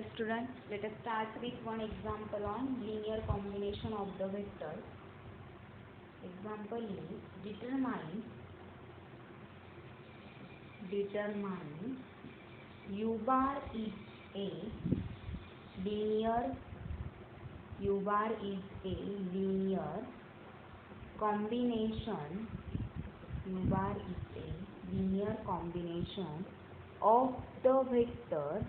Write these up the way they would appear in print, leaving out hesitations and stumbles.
Hello students, let us start with one example on linear combination of the vectors. Example is determine u bar is a linear combination of the vectors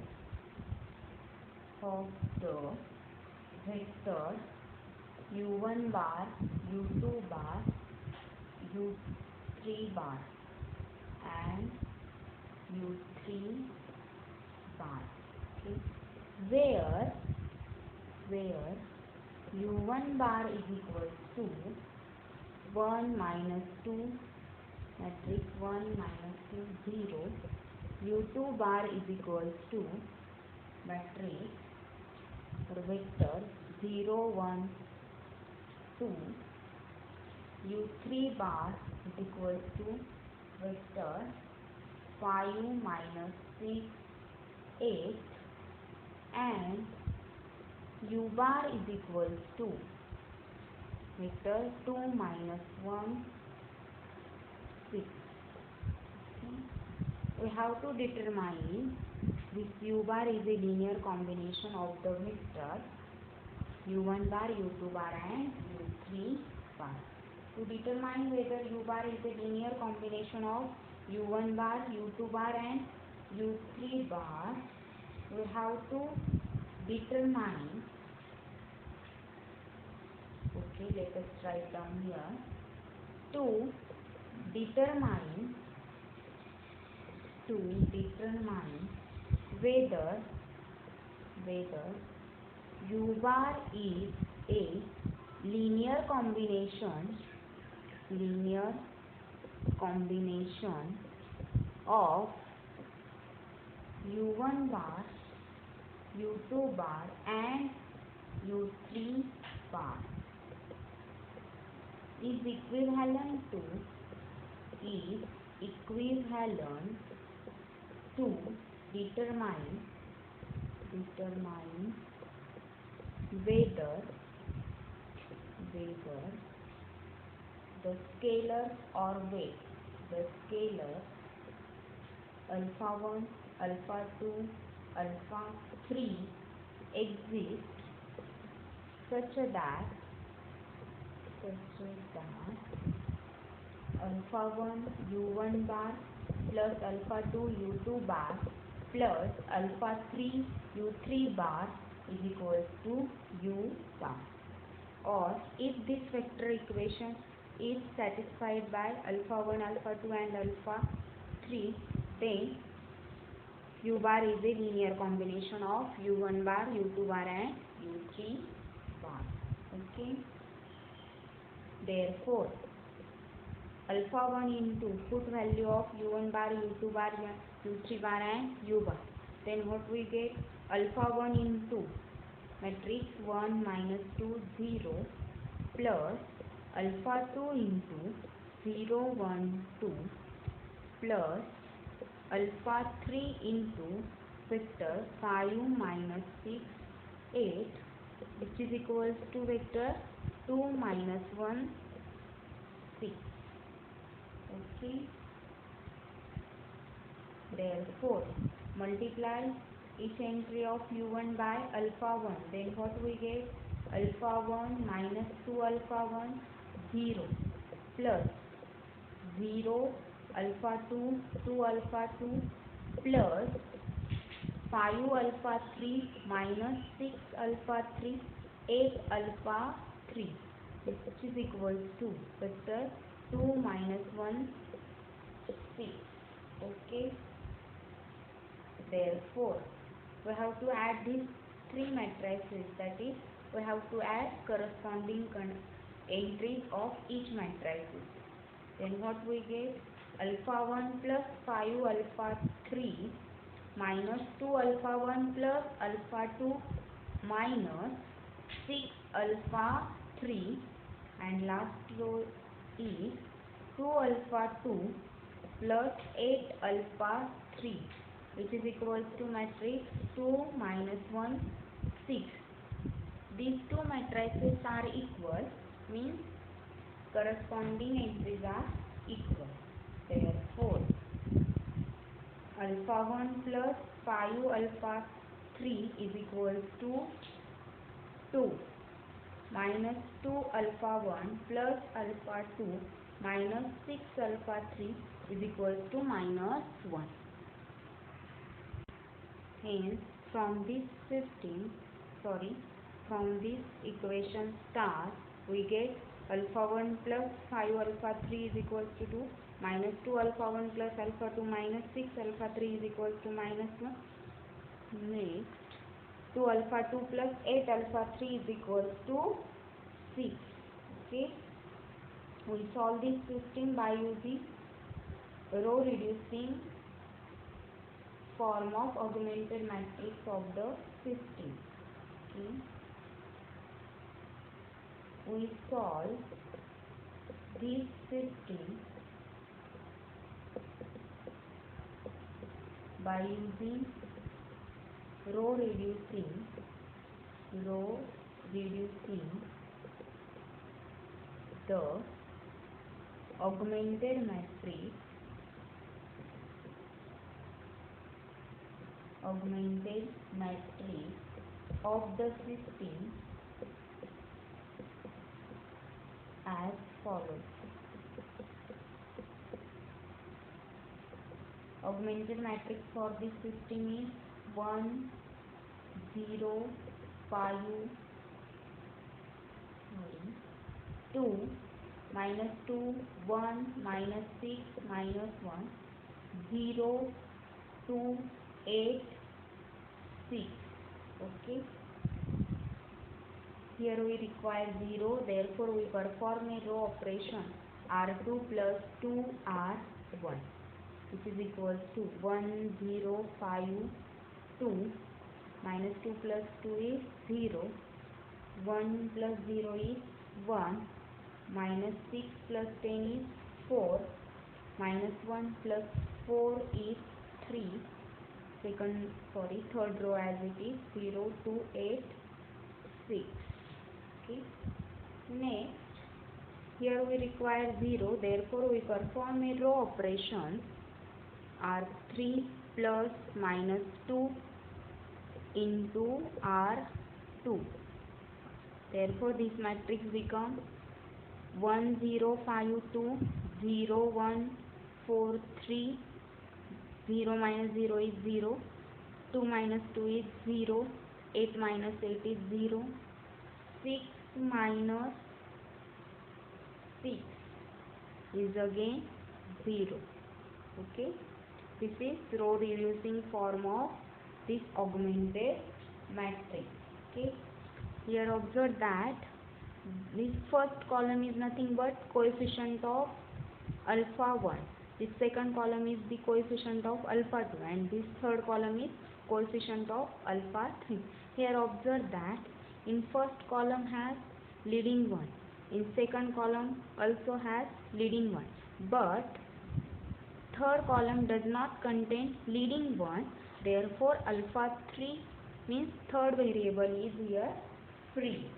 u1 bar, u2 bar, u3 bar and u3 bar. Okay. Where u1 bar is equal to 1 minus 2 matrix 1 minus 2 0, u2 bar is equal to matrix or vector 0 1 2, u3 bar is equal to vector 5 minus 6 8 and u bar is equal to vector 2 minus 1 6. Okay. We have to determine this u bar is a linear combination of the vectors u1 bar, u2 bar and u3 bar. To determine whether u bar is a linear combination of u1 bar, u2 bar and u3 bar, we have to determine, okay, let us write down here, to determine whether u bar is a linear combination of u1 bar, u2 bar and u3 bar is equivalent to determine whether the scalar or weight, alpha 1, alpha 2, alpha 3 exist such that alpha 1 u1 bar plus alpha 2 u2 bar plus alpha 3 u3 bar is equal to u bar, or if this vector equation is satisfied by alpha 1, alpha 2 and alpha 3, then u bar is a linear combination of u1 bar, u2 bar and u3 bar. Okay. Therefore, alpha 1 into put value of u1 bar, u2 bar, u3 bar and u bar. Then what we get? Alpha 1 into matrix 1 minus 2 0 plus alpha 2 into 0 1 2 plus alpha 3 into vector 5 minus 6 8, which is equals to vector 2 minus 1 6. Okay. Therefore, multiply each entry of u1 by alpha 1. Then what we get? Alpha 1 minus 2 alpha 1 0 plus 0 alpha 2 2 alpha 2 plus 5 alpha 3 minus 6 alpha 3 8 alpha 3, which is equals to vector 2 minus 1 6. Okay. Therefore, we have to add these three matrices, that is, we have to add corresponding entries of each matrices. Then what we get? Alpha 1 plus 5 alpha 3 minus 2 alpha 1 plus alpha 2 minus 6 alpha 3, and last row is 2 alpha 2 plus 8 alpha 3 which is equals to matrix 2 minus 1 6. These two matrices are equal, means corresponding entries are equal. Therefore, alpha 1 plus 5 alpha 3 is equals to 2, minus 2 alpha 1 plus alpha 2 minus 6 alpha 3 is equals to minus 1. Hence, from this equation star, we get alpha 1 plus 5 alpha 3 is equals to 2, minus 2 alpha 1 plus alpha 2 minus 6 alpha 3 is equals to minus 1. Next, 2 alpha 2 plus 8 alpha 3 is equals to 6. Okay, we solve this system by using row reducing form of augmented matrix of the system. Okay, we solve this system by using row reducing the augmented matrix of the system as follows. Augmented matrix for this system is 1 0 5 2 minus 2 1 minus 6 minus 1 0 2 8 6. Okay, here we require 0, therefore we perform a row operation R2 plus 2R1, which is equals to 1 0 5 2 minus 2 plus 2 is 0, 1 plus 0 is 1, minus 6 plus 10 is 4, minus 1 plus 4 is 3, third row as it is 0 2 8 6. Okay, next, here we require 0, therefore we perform a row operation R3 plus minus 2 into R2. Therefore this matrix becomes 1 0 5 2 0 1 4 3, 0 minus 0 is 0, 2 minus 2 is 0, 8 minus 8 is 0, 6 minus 6 is again 0. Okay, this is row reducing form of this augmented matrix. Okay, here observe that this first column is nothing but coefficient of alpha 1, this second column is the coefficient of alpha 2, and this third column is coefficient of alpha 3. Here observe that in first column has leading 1, in second column also has leading 1, but third column does not contain leading 1, therefore alpha 3 means third variable is here free.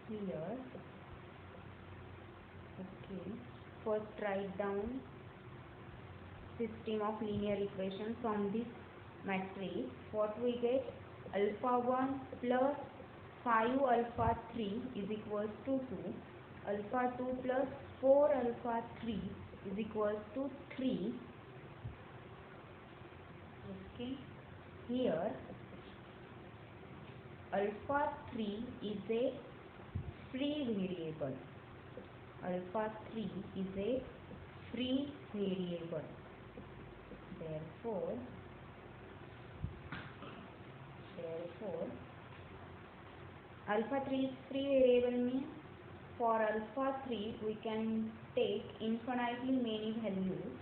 Here, okay, first write down system of linear equations from this matrix. What we get? Alpha 1 plus 5 alpha 3 is equals to 2, alpha 2 plus 4 alpha 3 is equals to 3. Okay, here alpha 3 is a free variable. Alpha 3 is a free variable. Therefore alpha 3 is free variable means for alpha 3 we can take infinitely many values.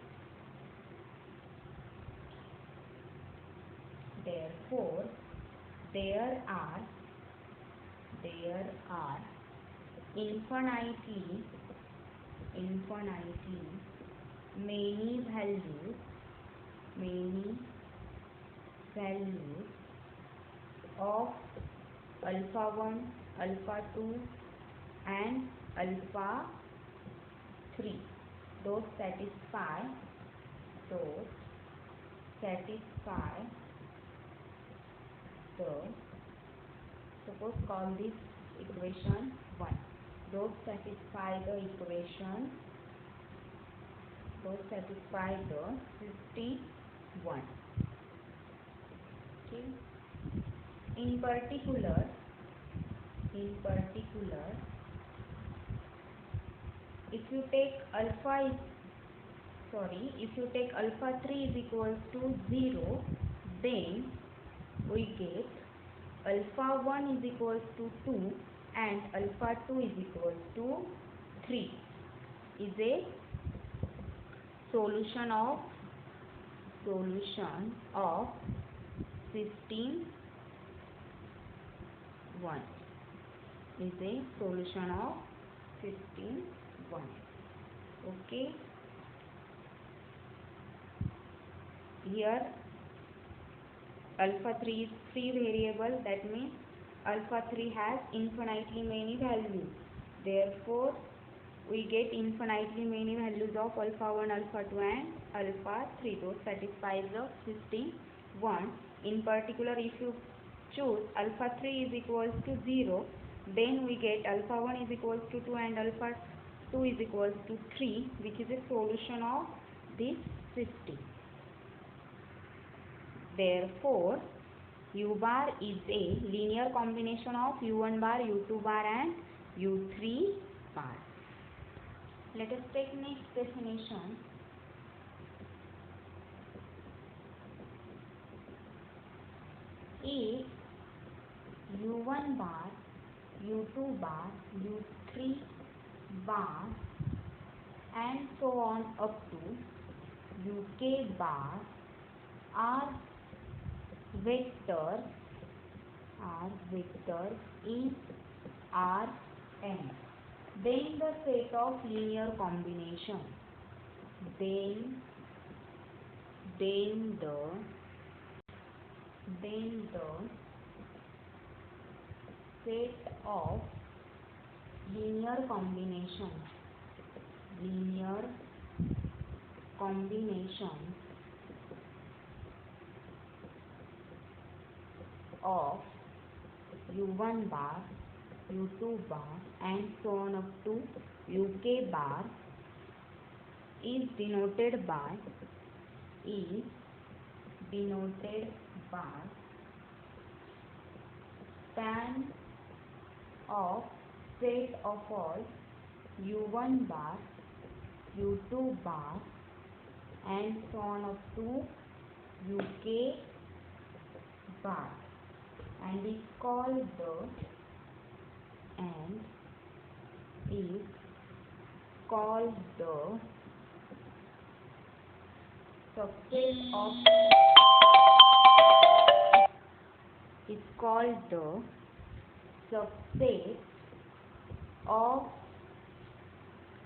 Therefore there are infinitely many values of alpha 1, alpha 2 and alpha 3. Those satisfy the suppose call this equation 1. Those satisfy the system 1. Okay. In particular, if you take alpha 3 is equals to 0, then we get alpha 1 is equals to 2 and alpha 2 is equals to 3 is a solution of system 1. Is a solution of system 1. Okay. Here alpha 3 is free variable, that means alpha 3 has infinitely many values. Therefore, we get infinitely many values of alpha 1, alpha 2 and alpha 3. Those satisfies the system 1. In particular, if you choose alpha 3 is equals to 0, then we get alpha 1 is equals to 2 and alpha 2 is equals to 3, which is a solution of this system. Therefore, U bar is a linear combination of U1 bar, U2 bar and U3 bar. Let us take next definition. If U1 bar, U2 bar, U3 bar and so on up to UK bar are vectors in Rn, then the set of linear combination, then the set of linear combinations of U1 bar, U2 bar and so on up to UK bar is denoted by span of set of all U1 bar, U2 bar and so on up to UK bar, and is called the subset of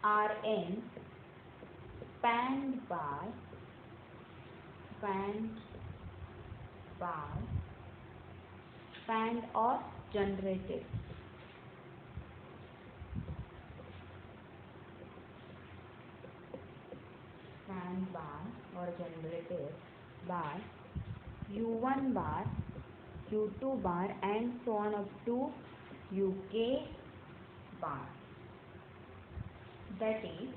Rn spanned or generated by U1 bar, U2 bar and so on up to UK bar. That is,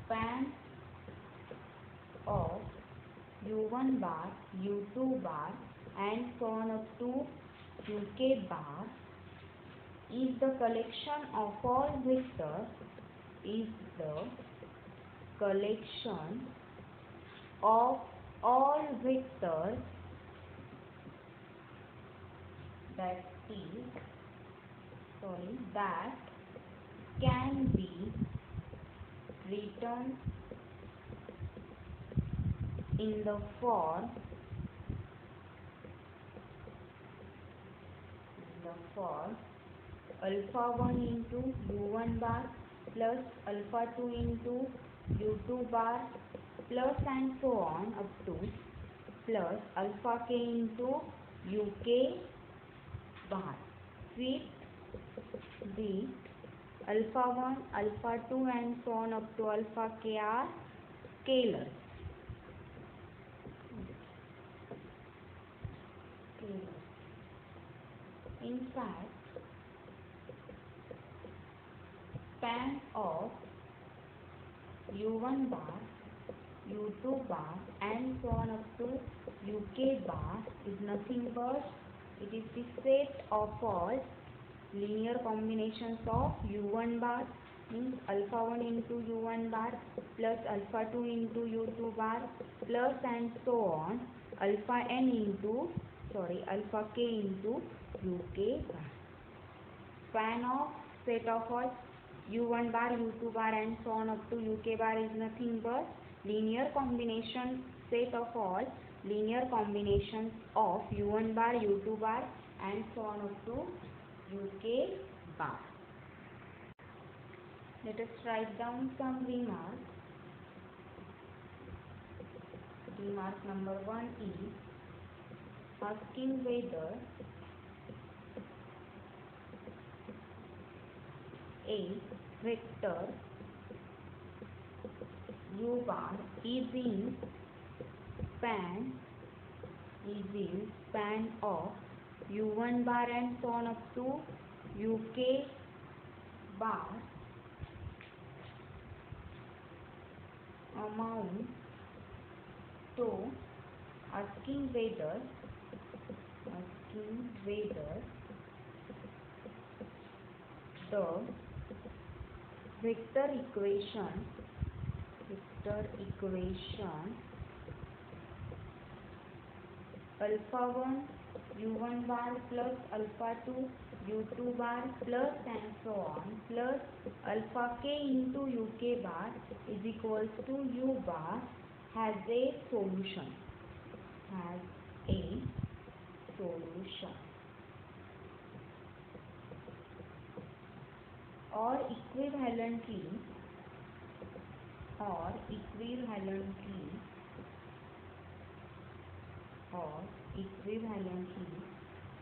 span of U1 bar, U2 bar and so on up to UK bar is the collection of all vectors that can be written in the form alpha 1 into U1 bar plus alpha 2 into u2 bar plus and so on up to plus alpha k into uk bar with the alpha 1, alpha 2 and so on up to alpha k are scalars. In fact, span of u1 bar, u2 bar and so on up to uk bar is nothing but it is the set of all linear combinations of u1 bar, means alpha 1 into u1 bar plus alpha 2 into u2 bar plus and so on alpha k into uk bar. Span of set of all u1 bar, u2 bar and so on up to uk bar is nothing but linear combination set of all linear combinations of u1 bar, u2 bar and so on up to uk bar. Let us write down some remarks. Remark number 1 is asking whether a vector u bar is in span of u1 bar and so on up to uk bar amount to asking whether the vector equation alpha 1 u1 bar plus alpha 2 u2 bar plus and so on plus alpha k into uk bar is equals to u bar has a solution. Or equivalently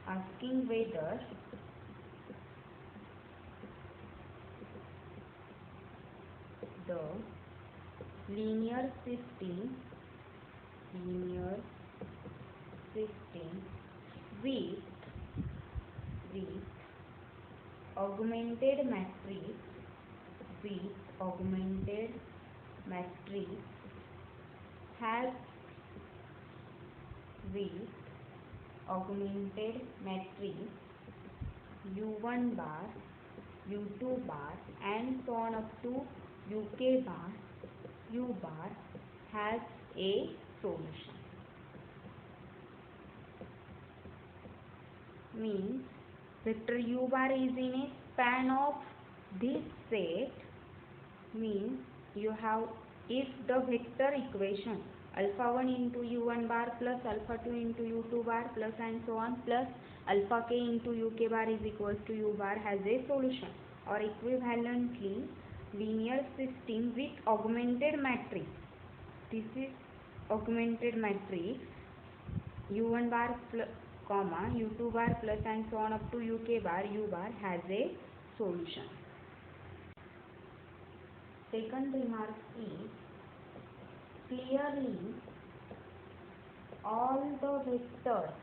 asking whether the linear system with augmented matrix has u1 bar, u2 bar and so on up to uk bar, u bar has a solution. Means vector u bar is in a span of this set, means you have, if the vector equation alpha 1 into u1 bar plus alpha 2 into u2 bar plus and so on plus alpha k into uk bar is equals to u bar has a solution. Or equivalently linear system with augmented matrix, this is augmented matrix u1 bar comma u2 bar plus and so on up to uk bar, u bar has a solution. Second remark is clearly all the vectors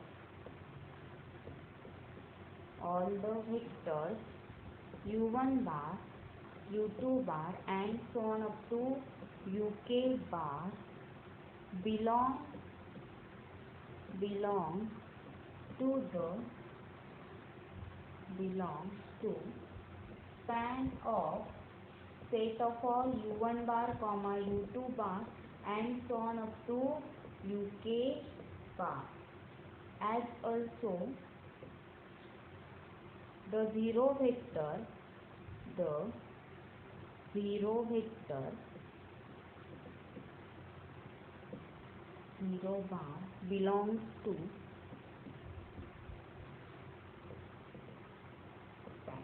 u1 bar, u2 bar and so on up to uk bar belong to span of set of all u1 bar comma u2 bar and so on up to uk bar, as also the zero vector zero bar belongs to span.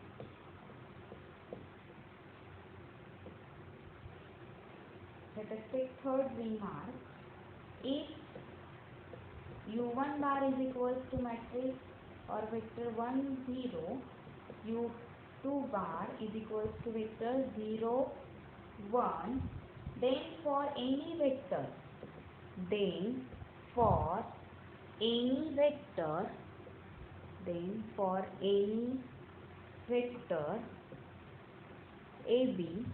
take third remark. If u1 bar is equals to matrix or vector 1 0, u2 bar is equals to vector 0 1, then for any vector AB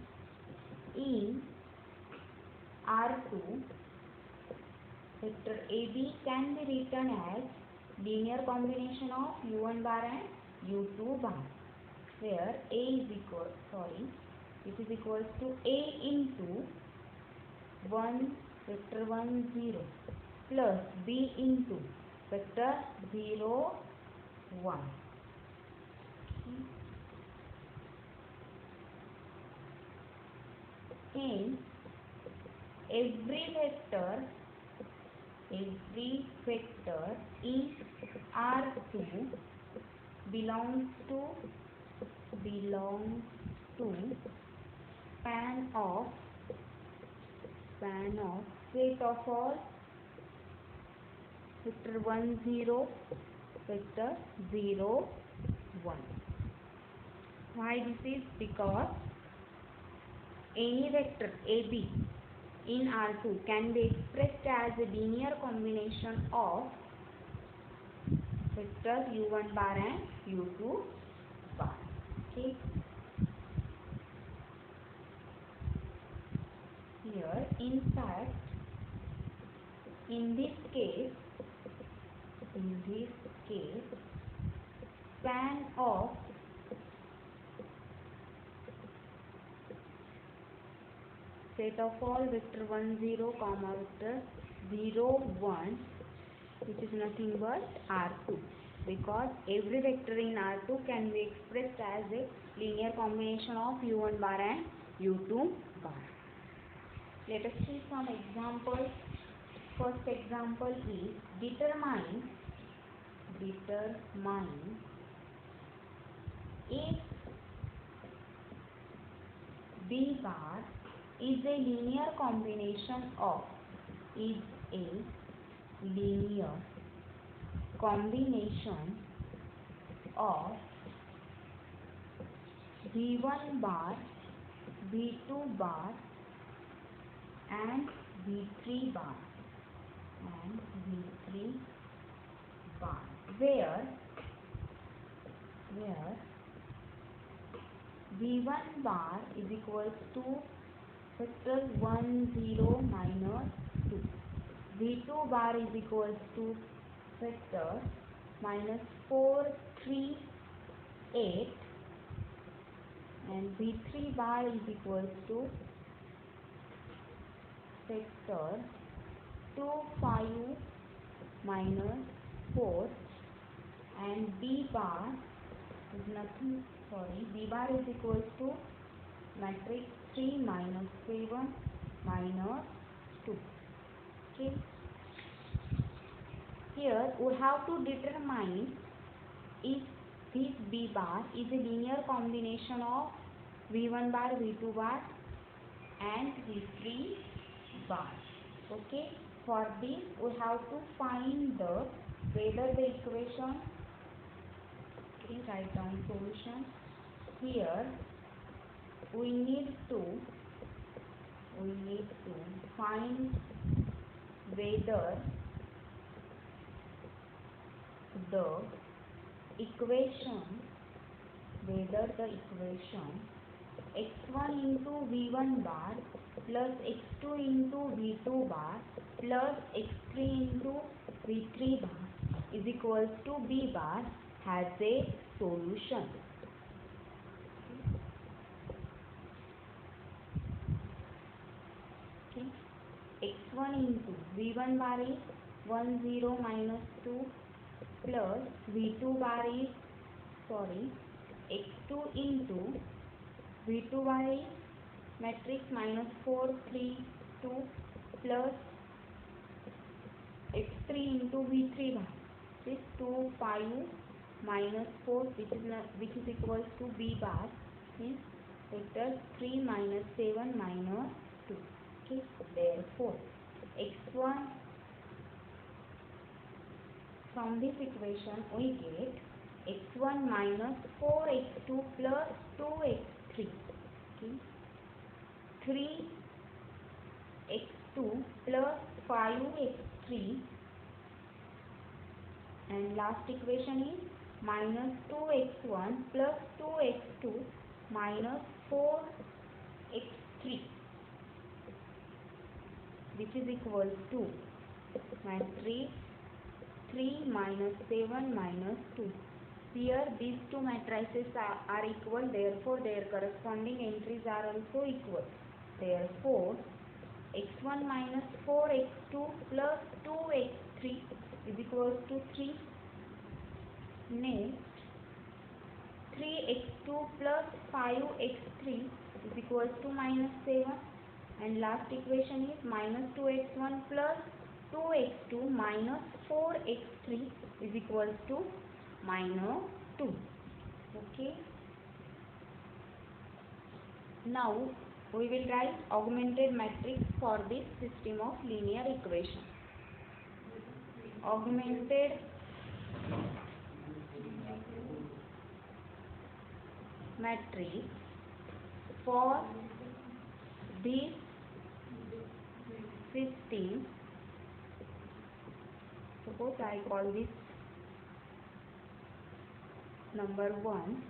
in R2, vector AB can be written as linear combination of u1 bar and u2 bar, where A is equals to A into 1 vector 1 0 plus B into vector 0 1. Hence, every vector in R2 belongs to span of set of all vector 1 0 vector 0 1. Why this is? Because any vector AB in R2 can be expressed as a linear combination of vector u1 bar and u2 bar. Okay. Here, in fact, in this case, span of set of all vector 1 0 comma vector 0 1, which is nothing but R2, because every vector in R2 can be expressed as a linear combination of u1 bar and u2 bar. Let us see some examples. First example is determine if B bar is a linear combination of V1 bar, V2 bar and V3 bar, where V1 bar is equals to vector 1 0 minus 2, V2 bar is equals to vector minus 4 3 8, and V3 bar is equals to vector 2 5 minus 4, and B bar is equals to matrix 3 minus 7 minus 2. Okay. Here we have to determine if this B bar is a linear combination of V1 bar, V2 bar and V3 bar. Okay. For this we have to find whether the equation. Okay, write down solution. Here we need to find whether the equation x1 into V1 bar plus x2 into V2 bar plus x3 into V3 bar is equals to B bar has a solution. Okay. x1 into V1 bar is 1 0 minus 2 plus V2 bar is x2 into V2 bar is matrix minus 4 3 2 plus x3 into V3 bar is 2 5 minus 4, which is equals to B bar is vector 3 minus 7 minus 2. Okay, therefore x1, from this equation we get x1 minus 4x2 plus 2x3. Okay, 3x2 plus 5x3, and last equation is minus 2x1 plus 2x2 minus 4x3, which is equal to matrix 3 minus 7 minus 2. Here these two matrices are equal, therefore their corresponding entries are also equal. Therefore x1 minus 4x2 plus 2x3 is equals to 3. Next 3x2 plus 5x3 is equals to minus 7, and last equation is minus 2x1 plus 2x2 minus 4x3 is equals to minus 2. Okay, now we will write augmented matrix for this system of linear equation. Augmented matrix for this system. Suppose I call this number 1.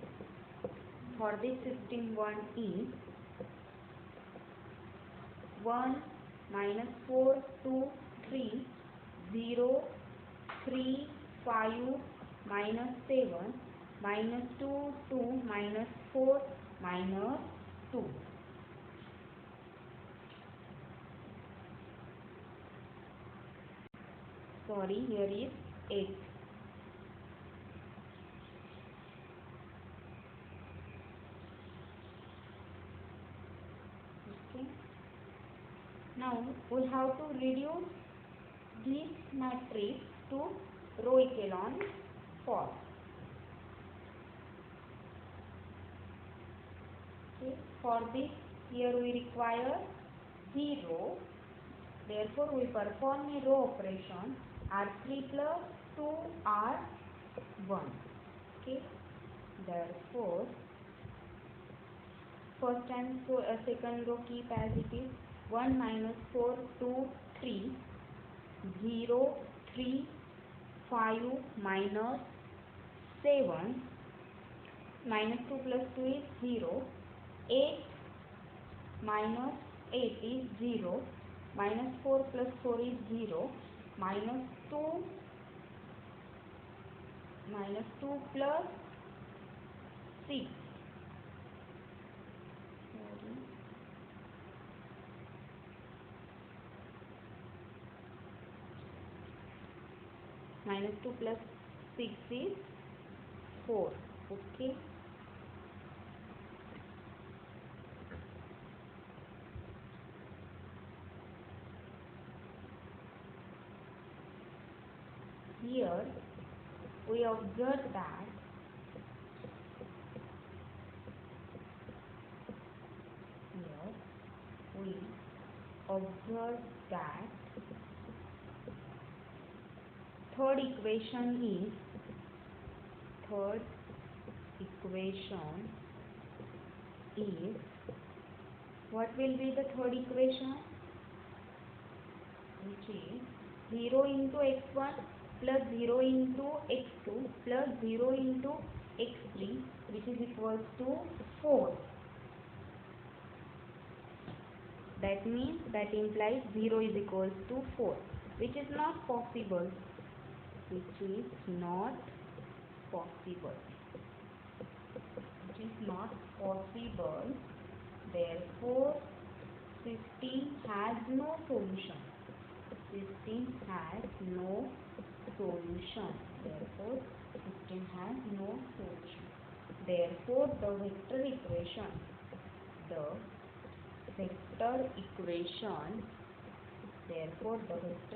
For this system 1 is 1 minus 4 2 3 0 3 5 minus 7 minus 2 2 minus 4 minus 2. Sorry, here is 8. Okay. Now we have to reduce this matrix to row echelon form. Okay. For this, here we require 0. Therefore, we perform a row operation R3 plus 2R1. Okay. Therefore, first and second row keep as it is. 1 minus 4 2 3 0 3 5 minus 7 minus 2 plus 2 is 0. 8 minus 8 is 0. Minus 4 plus 4 is 0. Minus 2 plus 6. Minus 2 plus 6 is 4. Okay. Here we observe that third equation is what will be the third equation, which is 0 into x1 plus 0 into x2 plus 0 into x3, which is equals to 4. That means, that implies 0 is equals to 4, which is not possible. Therefore, system has no solution. Therefore, the vector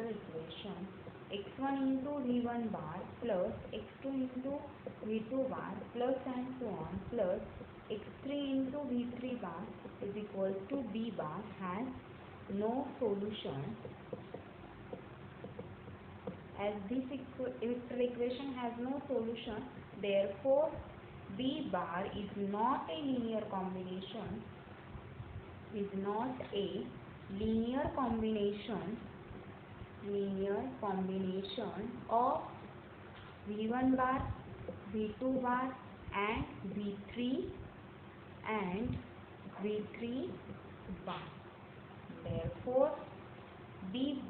equation x1 into v1 bar plus x2 into v2 bar plus and so on plus x3 into v3 bar is equals to b bar has no solution, as this vector equation has no solution, therefore B bar is not a linear combination, of V1 bar, V2 bar and V3 bar. Therefore B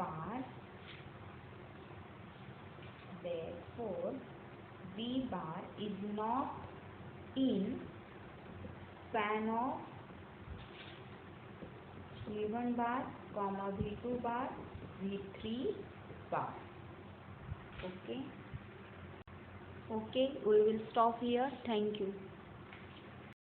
bar is not in span of V1 bar, V2 bar, V3 bar. Okay, we will stop here. Thank you.